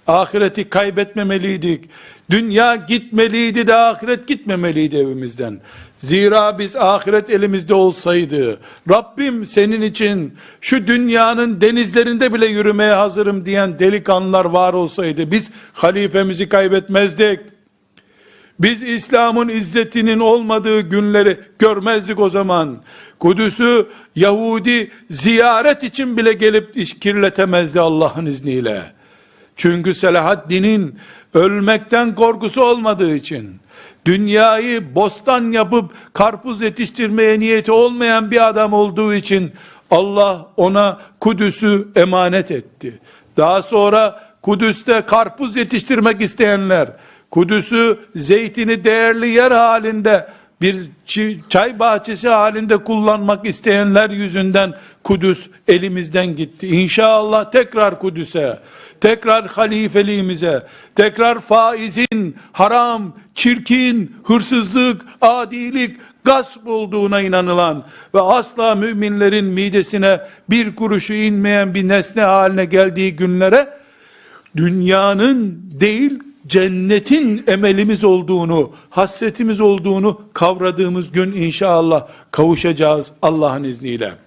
Ahireti kaybetmemeliydik. Dünya gitmeliydi de ahiret gitmemeliydi evimizden. Zira biz ahiret elimizde olsaydı, Rabbim senin için şu dünyanın denizlerinde bile yürümeye hazırım diyen delikanlılar var olsaydı, biz halifemizi kaybetmezdik. Biz İslam'ın izzetinin olmadığı günleri görmezdik o zaman. Kudüs'ü Yahudi ziyaret için bile gelip kirletemezdi Allah'ın izniyle. Çünkü Selahaddin'in ölmekten korkusu olmadığı için, dünyayı bostan yapıp karpuz yetiştirmeye niyeti olmayan bir adam olduğu için Allah ona Kudüs'ü emanet etti. Daha sonra Kudüs'te karpuz yetiştirmek isteyenler, Kudüs'ü zeytini değerli yer halinde bir çay bahçesi halinde kullanmak isteyenler yüzünden Kudüs elimizden gitti. İnşallah tekrar Kudüs'e, tekrar halifeliğimize, tekrar faizin haram, çirkin, hırsızlık, adilik, gasp olduğuna inanılan ve asla müminlerin midesine bir kuruşu inmeyen bir nesne haline geldiği günlere, dünyanın değil cennetin emelimiz olduğunu, hasretimiz olduğunu kavradığımız gün inşallah kavuşacağız Allah'ın izniyle.